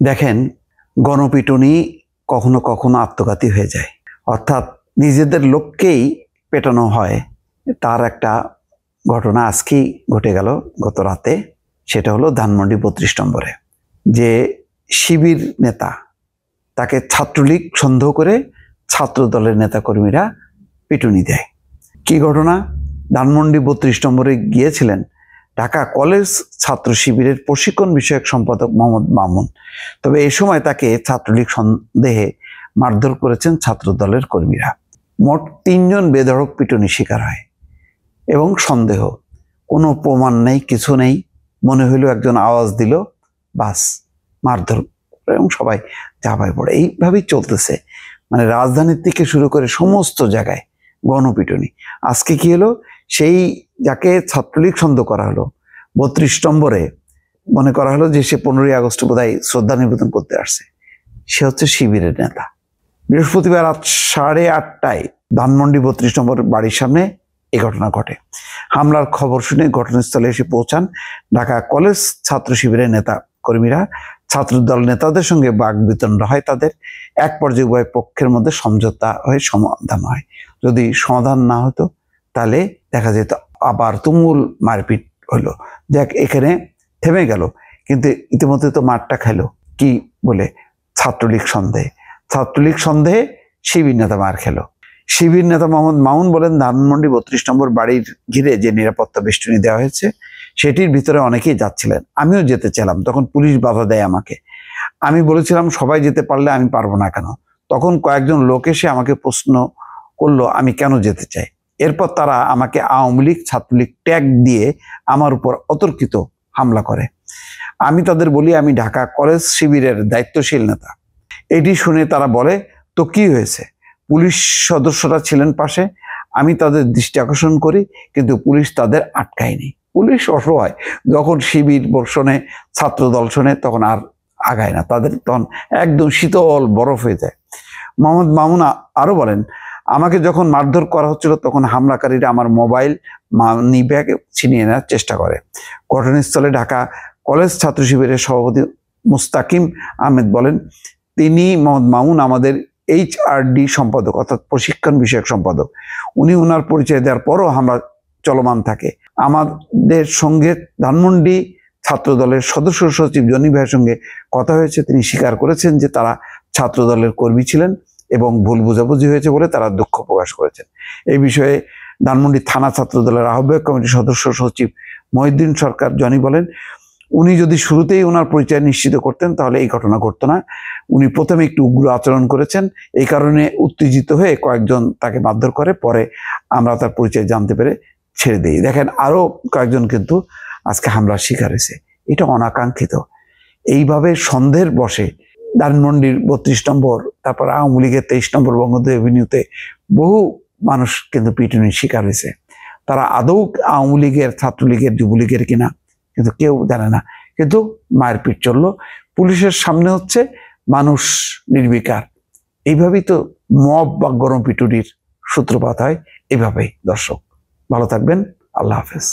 দেখেন, গণপিটুনি কখনো কখনো আত্মঘাতী হয়ে যায়, অর্থাৎ নিজেদের লোককেই পেটানো হয়। তার একটা ঘটনা আজকেই ঘটে গেল গত রাতে। সেটা হলো ধানমন্ডি 32 নম্বরে যে শিবির নেতা, তাকে ছাত্রলীগ সন্দেহ করে ছাত্র দলের নেতাকর্মীরা পিটুনি দেয়। কি ঘটনা? ধানমন্ডি 32 নম্বরে গিয়েছিলেন ঢাকা কলেজ ছাত্র শিবিরের প্রশিক্ষণ বিষয়ক সম্পাদক মোহাম্মদ মামুন। তবে এই সময় তাকে ছাত্রলীগ সন্দেহে মারধর করেছেন ছাত্র দলের কর্মীরা। মোট 3 জন বেধড়ক পিটুনি শিকার হয় এবং সন্দেহ, কোনো প্রমাণ নেই, কিছু নেই। মনে হইল একজন আওয়াজ দিল, বাস মারধর এবং সবাই ঝাঁপায় পড়ে। এইভাবেই চলতেছে, মানে রাজধানীর থেকে শুরু করে সমস্ত জায়গায় গণপিটুনি। আজকে কি হলো? সেই যাকে ছাত্রলীগ সন্দেহ করা হলো 32 নম্বরে, মনে করা হলো যে সে 15ই আগস্ট বোধহয় শ্রদ্ধা নিবেদন করতে আসছে, সে হচ্ছে শিবিরের নেতা। বৃহস্পতিবার রাত 8:30টায় ধানমন্ডি 32 নম্বর বাড়ির সামনে এই ঘটনা ঘটে। হামলার খবর শুনে ঘটনাস্থলে এসে পৌঁছান ঢাকা কলেজ ছাত্র শিবিরের নেতা কর্মীরা। ছাত্রদল নেতাদের সঙ্গে বাকবিতণ্ডা হয় তাদের। এক পর্যায়ে উভয় পক্ষের মধ্যে সমঝোতা হয়ে সমাধান হয়। যদি সমাধান না হতো তাহলে দেখা যেত আবার তুমুল মারপিট হলো। যাক, এখানে থেমে গেল, কিন্তু ইতিমধ্যে তো মারটা খেলো। কি বলে? ছাত্রলীগ সন্দেহে। ছাত্রলীগ সন্দেহে শিবির নেতা মার খেলো। শিবির নেতা মোহাম্মদ মামুন বলেন, ধানমন্ডি 32 নম্বর বাড়ির ঘিরে যে নিরাপত্তা বেষ্টনী দেওয়া হয়েছে সেটির ভিতরে অনেকেই যাচ্ছিলেন। আমিও যেতে চাইলাম, তখন পুলিশ বাধা দেয় আমাকে। আমি বলেছিলাম সবাই যেতে পারলে আমি পারবো না কেন? তখন কয়েকজন লোক এসে আমাকে প্রশ্ন করলো আমি কেন যেতে চাই। এরপর তারা আমাকে আওয়ামী লীগ ছাত্রলীগ ট্যাগ দিয়ে আমার উপর অতর্কিত হামলা করে। আমি তাদের বলি আমি ঢাকা কলেজ শিবিরের দায়িত্বশীল নেতা। এটি শুনে তারা বলে, তো কি হয়েছে? পুলিশ সদস্যরা ছিলেন পাশে, আমি তাদের দৃষ্টি আকর্ষণ করি, কিন্তু পুলিশ তাদের আটকায়নি। পুলিশ অসহায়, যখন শিবির বর্ষণে ছাত্র দল শোনে তখন আর আগায় না, তাদের তখন একদম শীতল বরফ হয়ে যায়। মোহাম্মদ মামুন আরো বলেন, আমাকে যখন মারধর করা হচ্ছিল তখন হামলাকারীরা আমার মোবাইল মানি ব্যাগ ছিনিয়ে নেওয়ার চেষ্টা করে। ঘটনাস্থলে ঢাকা কলেজ ছাত্র শিবিরের সভাপতি মুস্তাকিম আহমেদ বলেন, তিনি মোহাম্মদ মামুন আমাদের HRD সম্পাদক, অর্থাৎ প্রশিক্ষণ বিষয়ক সম্পাদক। উনি ওনার পরিচয় দেওয়ার পরও হামলা চলমান থাকে। আমাদের সঙ্গে ধানমন্ডি ছাত্র দলের সদস্য সচিব জনি ভাইয়ের সঙ্গে কথা হয়েছে, তিনি স্বীকার করেছেন যে তারা ছাত্র দলের কর্মী ছিলেন এবং ভুল বোঝাবুঝি হয়েছে বলে তারা দুঃখ প্রকাশ করেছেন। এই বিষয়ে ধানমন্ডি থানা ছাত্র দলের আহ্বায়ক কমিটির সদস্য সচিব মহিউদ্দিন সরকার জনি বলেন, উনি যদি শুরুতেই ওনার পরিচয় নিশ্চিত করতেন তাহলে এই ঘটনা ঘটতো না। উনি প্রথমে একটু উগ্র আচরণ করেছেন, এই কারণে উত্তেজিত হয়ে কয়েকজন তাকে মারধর করে, পরে আমরা তার পরিচয় জানতে পেরে ছেড়ে দিই। দেখেন, আরো কয়েকজন কিন্তু আজকে হামলার শিকার হয়েছে। এটা অনাকাঙ্ক্ষিত। এইভাবে সন্দেহের বসে ধানমন্ডির 32 নম্বর, তারপর আওয়ামী লীগের 23 নম্বর বঙ্গবন্ধু এভিনিউতে বহু মানুষ কিন্তু পিটুনির শিকার হয়েছে। তারা আদৌ আওয়ামী লীগের, ছাত্রলীগের, যুবলীগের কিনা কিন্তু কেউ জানে না। কিন্তু মারপিট চললো, পুলিশের সামনে হচ্ছে, মানুষ নির্বিকার। এইভাবেই তো মব বা গণপিটুনির সূত্রপাত হয়। এইভাবেই। দর্শক ভালো থাকবেন, আল্লাহ হাফেজ।